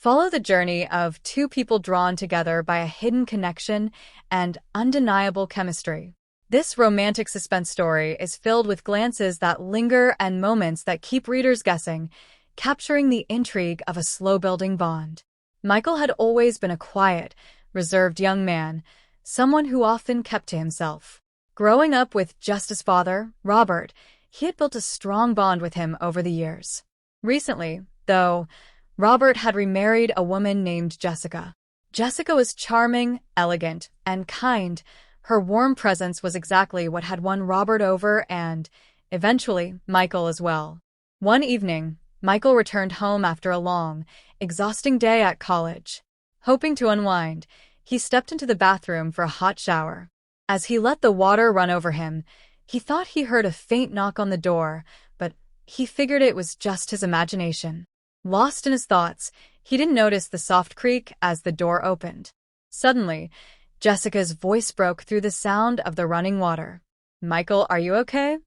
Follow the journey of two people drawn together by a hidden connection and undeniable chemistry. This romantic suspense story is filled with glances that linger and moments that keep readers guessing, capturing the intrigue of a slow-building bond. Michael had always been a quiet, reserved young man, someone who often kept to himself. Growing up with just his father, Robert, he had built a strong bond with him over the years. Recently, though, Robert had remarried a woman named Jessica. Jessica was charming, elegant, and kind. Her warm presence was exactly what had won Robert over and, eventually, Michael as well. One evening, Michael returned home after a long, exhausting day at college. Hoping to unwind, he stepped into the bathroom for a hot shower. As he let the water run over him, he thought he heard a faint knock on the door, but he figured it was just his imagination. Lost in his thoughts, he didn't notice the soft creak as the door opened. Suddenly, Jessica's voice broke through the sound of the running water. "Michael, are you okay?"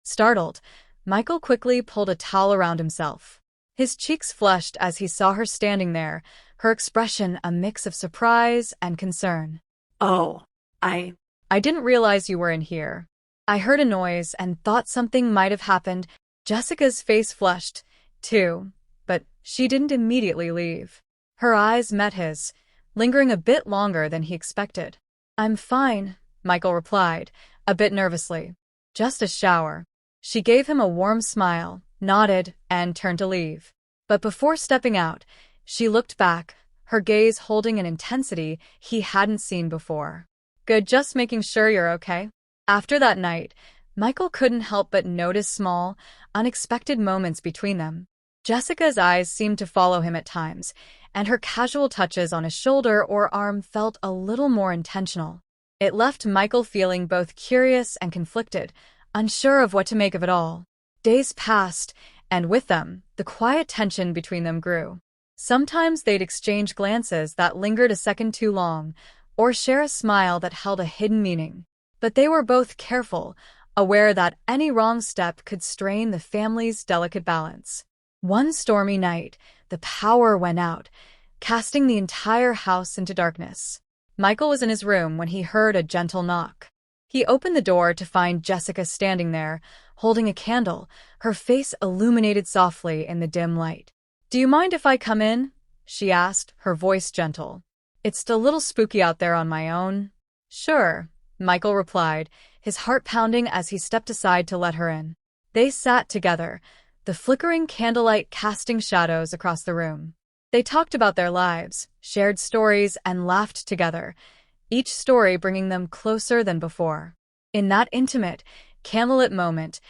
Startled, Michael quickly pulled a towel around himself. His cheeks flushed as he saw her standing there, her expression a mix of surprise and concern. "Oh, I didn't realize you were in here. I heard a noise and thought something might have happened." Jessica's face flushed, too, but she didn't immediately leave. Her eyes met his, lingering a bit longer than he expected. "I'm fine," Michael replied, a bit nervously. "Just a shower." She gave him a warm smile, nodded, and turned to leave. But before stepping out, she looked back, her gaze holding an intensity he hadn't seen before. "Good, just making sure you're okay." After that night, Michael couldn't help but notice small, unexpected moments between them. Jessica's eyes seemed to follow him at times, and her casual touches on his shoulder or arm felt a little more intentional. It left Michael feeling both curious and conflicted, unsure of what to make of it all. Days passed, and with them, the quiet tension between them grew. Sometimes they'd exchange glances that lingered a second too long, or share a smile that held a hidden meaning. But they were both careful, aware that any wrong step could strain the family's delicate balance. One stormy night, the power went out, casting the entire house into darkness. Michael was in his room when he heard a gentle knock. He opened the door to find Jessica standing there, holding a candle, her face illuminated softly in the dim light. "Do you mind if I come in?" she asked, her voice gentle. "It's a little spooky out there on my own." "Sure," Michael replied, his heart pounding as he stepped aside to let her in. They sat together, the flickering candlelight casting shadows across the room. They talked about their lives, shared stories, and laughed together, each story bringing them closer than before. In that intimate, candlelit moment,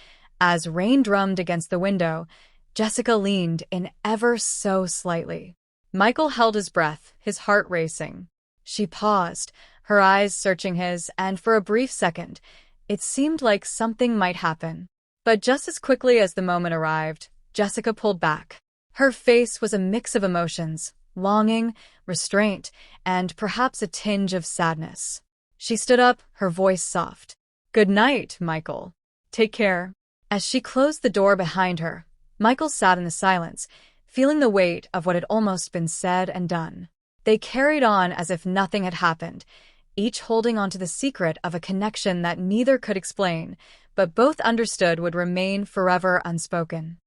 as rain drummed against the window, Jessica leaned in ever so slightly. Michael held his breath, his heart racing. She paused, her eyes searching his, and for a brief second, it seemed like something might happen. But just as quickly as the moment arrived, Jessica pulled back. Her face was a mix of emotions, longing, restraint, and perhaps a tinge of sadness. She stood up, her voice soft. "Good night, Michael. Take care." As she closed the door behind her, Michael sat in the silence, feeling the weight of what had almost been said and done. They carried on as if nothing had happened, each holding onto the secret of a connection that neither could explain, but both understood would remain forever unspoken.